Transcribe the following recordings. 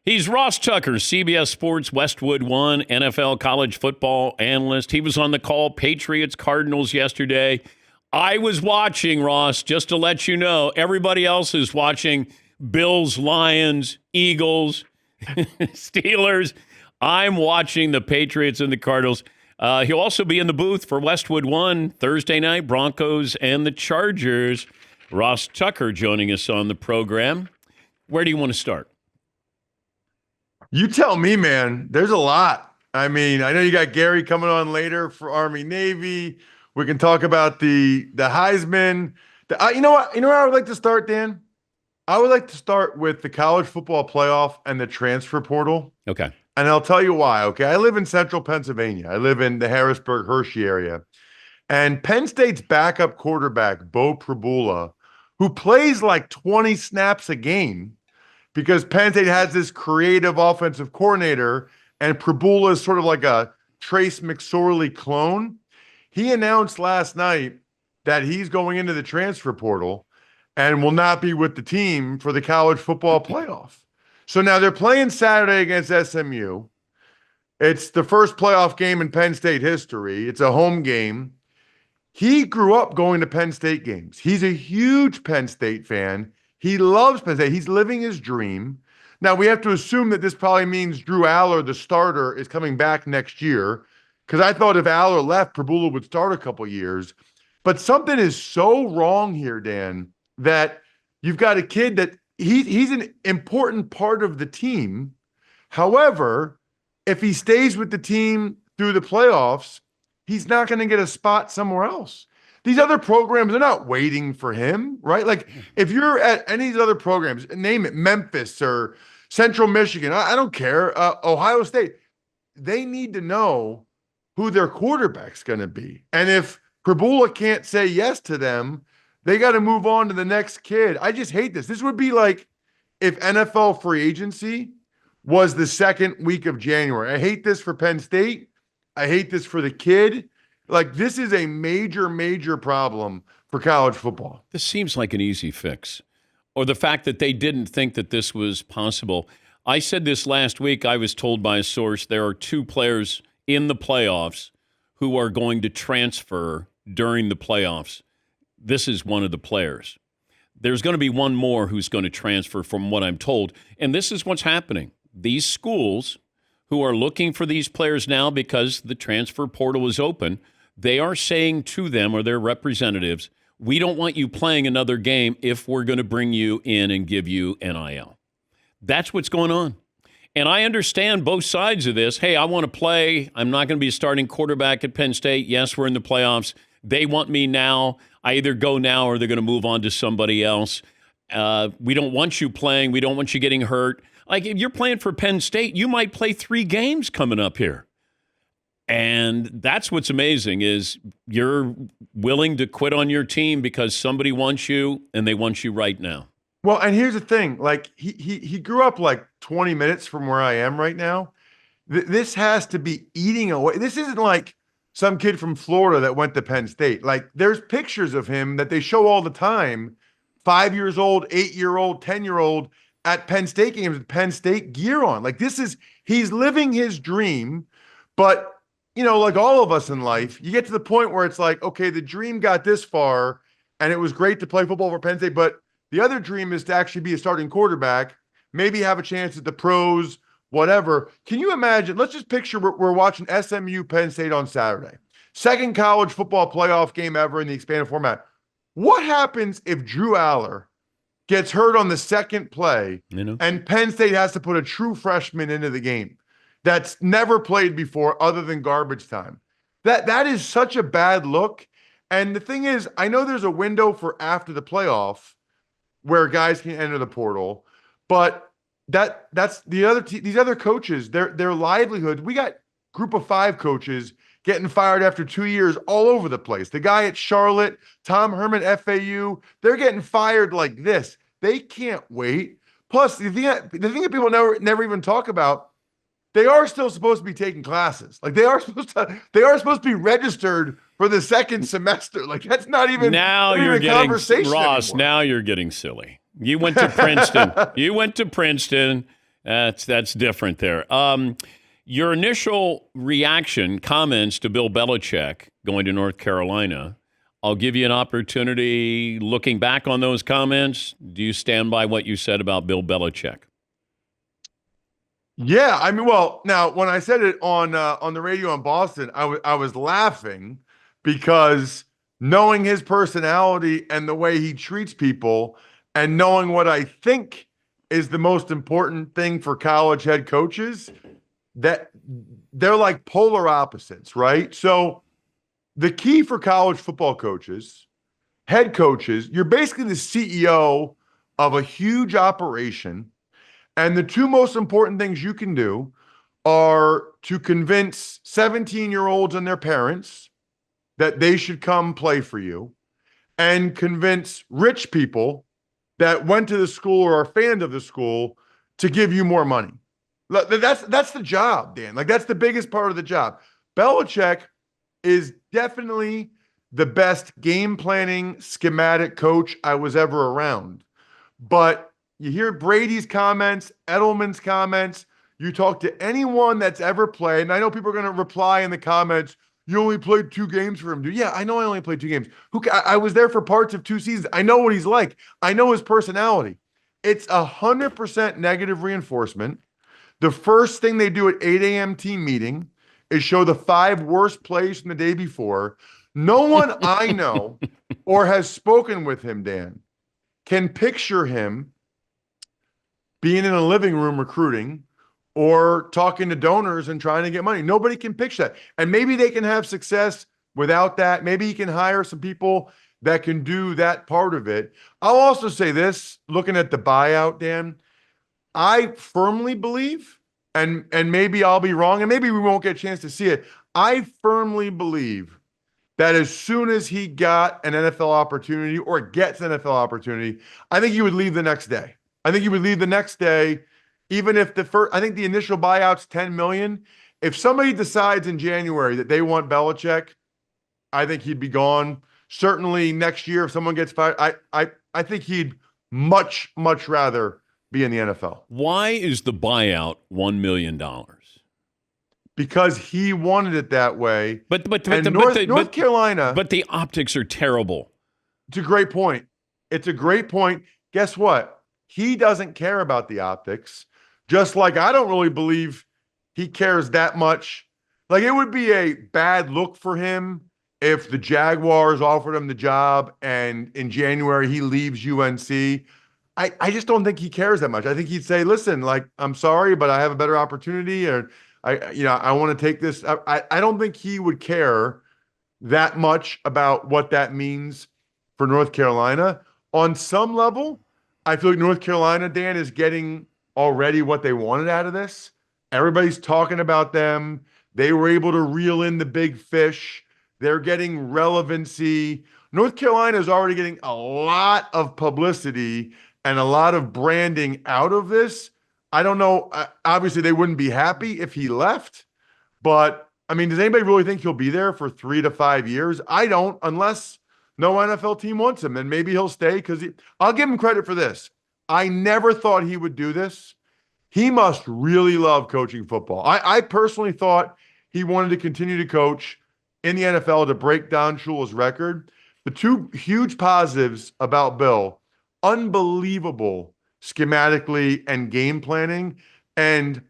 He's Ross Tucker, CBS Sports Westwood One, NFL college football analyst. He was on the call, Patriots, Cardinals yesterday. I was watching, Ross, just to let you know. Everybody else is watching Bills, Lions, Eagles, Steelers. I'm watching the Patriots and the Cardinals. He'll also be in the booth for Westwood One Thursday night, Broncos and the Chargers. Ross Tucker joining us on the program. Where do you want to start? You tell me, man. There's a lot. I mean, I know you got Gary coming on later for Army Navy. We can talk about the Heisman. You know what? You know where I would like to start, Dan? I would like to start with the college football playoff and the transfer portal. Okay. And I'll tell you why. Okay. I live in central Pennsylvania. I live in the Harrisburg, Hershey area. And Penn State's backup quarterback, Bo Pribula, who plays like 20 snaps a game, because Penn State has this creative offensive coordinator, and Pribula is sort of like a Trace McSorley clone. He announced last night that he's going into the transfer portal and will not be with the team for the college football playoff. So now they're playing Saturday against SMU. It's the first playoff game in Penn State history. It's a home game. He grew up going to Penn State games. He's a huge Penn State fan. He loves Penn State. He's living his dream. Now, we have to assume that this probably means Drew Aller, the starter, is coming back next year, because I thought if Aller left, Pribula would start a couple years. But something is so wrong here, Dan, that you've got a kid that he's an important part of the team. However, if he stays with the team through the playoffs, he's not going to get a spot somewhere else. These other programs, they're not waiting for him, right? Like, if you're at any of these other programs, name it, Memphis or Central Michigan, I don't care, Ohio State, they need to know who their quarterback's going to be. And if Pribula can't say yes to them, they got to move on to the next kid. I just hate this. This would be like if NFL free agency was the second week of January. I hate this for Penn State. I hate this for the kid. Like, this is a major, major problem for college football. This seems like an easy fix. Or the fact that they didn't think that this was possible. I said this last week. I was told by a source there are 2 players in the playoffs who are going to transfer during the playoffs. This is one of the players. There's going to be one more who's going to transfer, from what I'm told. And this is what's happening. These schools who are looking for these players now because the transfer portal is open, they are saying to them, or their representatives, we don't want you playing another game if we're going to bring you in and give you NIL. That's what's going on. And I understand both sides of this. Hey, I want to play. I'm not going to be a starting quarterback at Penn State. Yes, we're in the playoffs. They want me now. I either go now or they're going to move on to somebody else. We don't want you playing. We don't want you getting hurt. Like, if you're playing for Penn State, you might play 3 games coming up here. And that's what's amazing, is you're willing to quit on your team because somebody wants you, and they want you right now. Well, and here's the thing. Like, he grew up like 20 minutes from where I am right now. This has to be eating away. This isn't like some kid from Florida that went to Penn State. Like, there's pictures of him that they show all the time, 5 years old, 8-year-old, 10-year-old, at Penn State games with Penn State gear on. Like, he's living his dream. But, you know, like all of us in life, you get to the point where it's like, okay, the dream got this far and it was great to play football for Penn State, but the other dream is to actually be a starting quarterback, maybe have a chance at the pros, whatever. Can you imagine? Let's just picture we're watching SMU Penn State on Saturday. Second college football playoff game ever in the expanded format. What happens if Drew Aller gets hurt on the second play, and Penn State has to put a true freshman into the game that's never played before other than garbage time? That is such a bad look. And the thing is, I know there's a window for after the playoff where guys can enter the portal, but that's these other coaches, their livelihood. We got group of 5 coaches getting fired after 2 years all over the place. The guy at Charlotte, Tom Herman, FAU, they're getting fired like this. They can't wait. Plus, the thing that people never even talk about, they are still supposed to be taking classes. Like, they are supposed to be registered for the second semester. Like, that's not even now you're a getting conversation Ross. anymore. Now you're getting silly. You went to Princeton. That's different there. Your initial reaction, comments to Bill Belichick going to North Carolina. I'll give you an opportunity. Looking back on those comments, do you stand by what you said about Bill Belichick? Yeah, I mean, well, now when I said it on the radio in Boston, I was laughing because knowing his personality and the way he treats people, and knowing what I think is the most important thing for college head coaches, that they're like polar opposites, right? So the key for college football coaches, head coaches, you're basically the CEO of a huge operation. And the two most important things you can do are to convince 17-year-olds and their parents that they should come play for you, and convince rich people that went to the school or are fans of the school to give you more money. That's the job, Dan. Like, that's the biggest part of the job. Belichick is definitely the best game planning schematic coach I was ever around. But you hear Brady's comments, Edelman's comments, you talk to anyone that's ever played, and I know people are going to reply in the comments, you only played 2 games for him, dude. Yeah, I know I only played 2 games. I was there for parts of 2 seasons. I know what he's like. I know his personality. It's 100% negative reinforcement. The first thing they do at 8 a.m. team meeting is show the 5 worst plays from the day before. No one I know or has spoken with him, Dan, can picture him being in a living room recruiting or talking to donors and trying to get money. Nobody can picture that. And maybe they can have success without that. Maybe he can hire some people that can do that part of it. I'll also say this, looking at the buyout, Dan, I firmly believe, and maybe I'll be wrong, and maybe we won't get a chance to see it. I firmly believe that as soon as he got an NFL opportunity or gets an NFL opportunity, I think he would leave the next day. I think he would leave the next day, even if I think the initial buyout's $10 million. If somebody decides in January that they want Belichick, I think he'd be gone. Certainly next year, if someone gets fired, I think he'd much rather be in the NFL. Why is the buyout $1 million? Because he wanted it that way. But North Carolina. But the optics are terrible. It's a great point. It's a great point. Guess what? He doesn't care about the optics, just like I don't really believe he cares that much. Like, it would be a bad look for him if the Jaguars offered him the job and in January he leaves UNC. I just don't think he cares that much. I think he'd say, listen, like, I'm sorry, but I have a better opportunity, or I want to take this. I don't think he would care that much about what that means for North Carolina. On some level, I feel like North Carolina, Dan, is getting already what they wanted out of this. Everybody's talking about them. They were able to reel in the big fish. They're getting relevancy. North Carolina is already getting a lot of publicity and a lot of branding out of this. I don't know. Obviously, they wouldn't be happy if he left. But, I mean, does anybody really think he'll be there for 3 to 5 years? I don't, unless no NFL team wants him. And maybe he'll stay because I'll give him credit for this. I never thought he would do this. He must really love coaching football. I personally thought he wanted to continue to coach in the NFL to break down Shula's record. The two huge positives about Bill: unbelievable schematically and game planning, and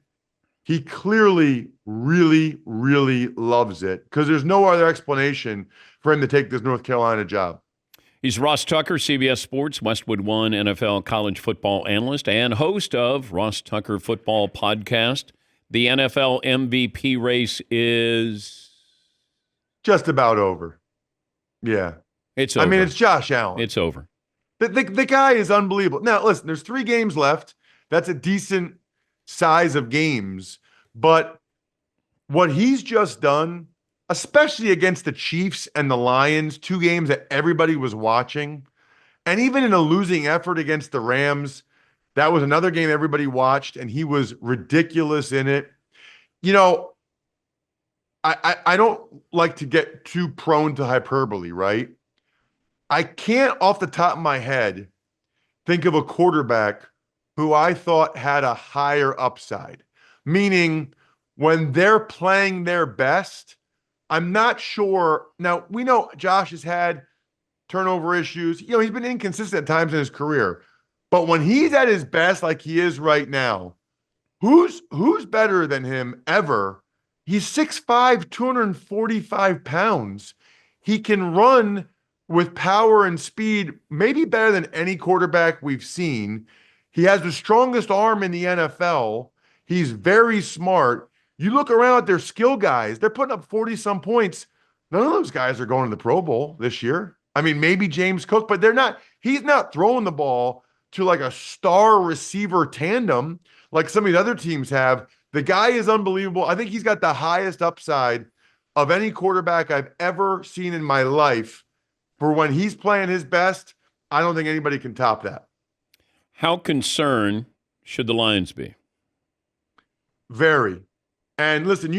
he clearly really loves it, because there's no other explanation for him to take this North Carolina job. He's Ross Tucker, CBS Sports, Westwood One NFL college football analyst and host of Ross Tucker Football Podcast. The NFL MVP race is just about over. Yeah. It's over. I mean, it's Josh Allen. It's over. The guy is unbelievable. Now, listen, there's 3 games left. That's a decent size of games. But what he's just done, especially against the Chiefs and the Lions, 2 games that everybody was watching, and even in a losing effort against the Rams, that was another game everybody watched, and he was ridiculous in it. You know, I don't like to get too prone to hyperbole, right? I can't, off the top of my head, think of a quarterback who I thought had a higher upside, meaning when they're playing their best, I'm not sure. Now, we know Josh has had turnover issues. He's been inconsistent at times in his career. But when he's at his best, like he is right now, who's better than him ever? He's 6'5", 245 pounds. He can run with power and speed, maybe better than any quarterback we've seen. He has the strongest arm in the NFL. He's very smart. You look around at their skill guys, they're putting up 40-some points. None of those guys are going to the Pro Bowl this year. I mean, maybe James Cook, but he's not throwing the ball to like a star receiver tandem like some of the other teams have. The guy is unbelievable. I think he's got the highest upside of any quarterback I've ever seen in my life. For when he's playing his best, I don't think anybody can top that. How concerned should the Lions be? Very. And listen,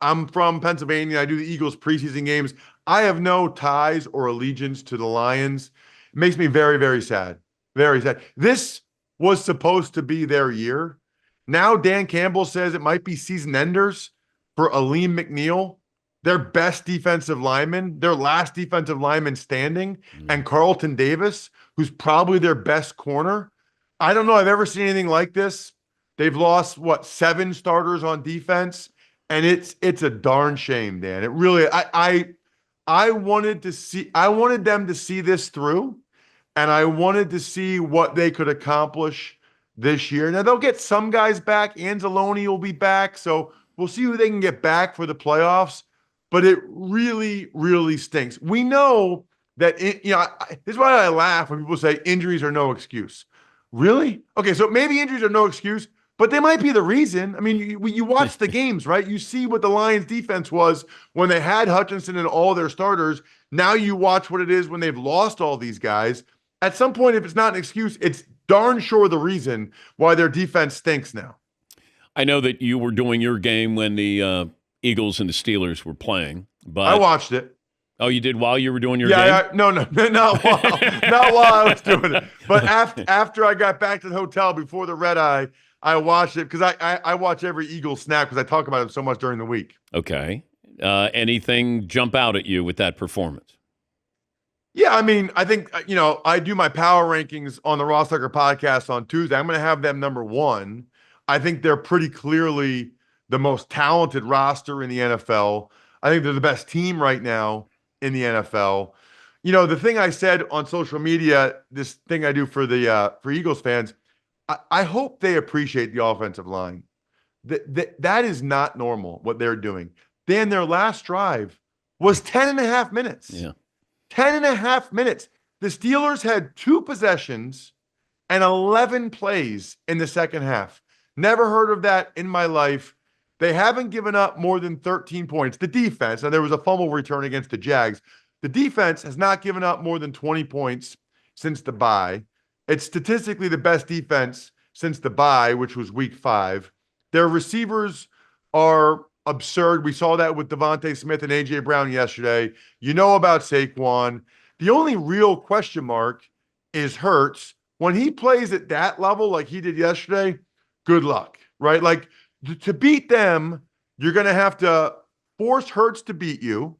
I'm from Pennsylvania. I do the Eagles preseason games. I have no ties or allegiance to the Lions. It makes me very, very sad. Very sad. This was supposed to be their year. Now Dan Campbell says it might be season enders for Aleem McNeil, their best defensive lineman, their last defensive lineman standing, and Carlton Davis, who's probably their best corner. I don't know. I've ever seen anything like this. They've lost, 7 starters on defense, and it's a darn shame, Dan. It really, I wanted them to see this through, and I wanted to see what they could accomplish this year. Now, they'll get some guys back. Anzalone will be back, so we'll see who they can get back for the playoffs, but it really, really stinks. We know that, this is why I laugh when people say injuries are no excuse. Really? Okay, so maybe injuries are no excuse, but they might be the reason. I mean, you watch the games, right? You see what the Lions defense was when they had Hutchinson and all their starters. Now you watch what it is when they've lost all these guys. At some point, if it's not an excuse, it's darn sure the reason why their defense stinks now. I know that you were doing your game when the Eagles and the Steelers were playing, but I watched it. Oh, you did while you were doing your game? Yeah, no, not while I was doing it. But after I got back to the hotel before the red eye, I watched it because I watch every Eagle snap because I talk about it so much during the week. Okay. Anything jump out at you with that performance? Yeah, I mean, I think, I do my power rankings on the Ross Tucker podcast on Tuesday. I'm going to have them number 1. I think they're pretty clearly the most talented roster in the NFL. I think they're the best team right now in the NFL. The thing I said on social media, this thing I do for for Eagles fans, I hope they appreciate the offensive line. That is not normal what they're doing. Dan, their last drive was 10 and a half minutes. Yeah. 10 and a half minutes. The Steelers had 2 possessions and 11 plays in the second half. Never heard of that in my life. They haven't given up more than 13 points. The defense, and there was a fumble return against the Jags. The defense has not given up more than 20 points since the bye. It's statistically the best defense since the bye, which was week 5. Their receivers are absurd. We saw that with Devontae Smith and A.J. Brown yesterday. You know about Saquon. The only real question mark is Hurts. When he plays at that level like he did yesterday, good luck, right? Like, to beat them, you're going to have to force Hurts to beat you,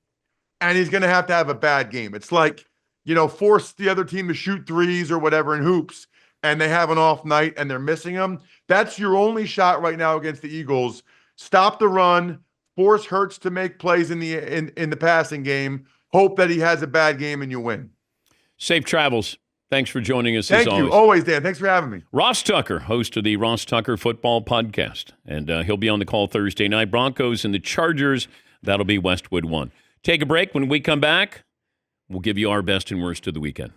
and he's going to have a bad game. It's like, force the other team to shoot threes or whatever in hoops, and they have an off night and they're missing them. That's your only shot right now against the Eagles. Stop the run, force Hurts to make plays in the passing game, hope that he has a bad game and you win. Safe travels. Thanks for joining us. Thank you. Always, Dan. Thanks for having me. Ross Tucker, host of the Ross Tucker Football Podcast. And he'll be on the call Thursday night. Broncos and the Chargers. That'll be Westwood 1. Take a break. When we come back, we'll give you our best and worst of the weekend.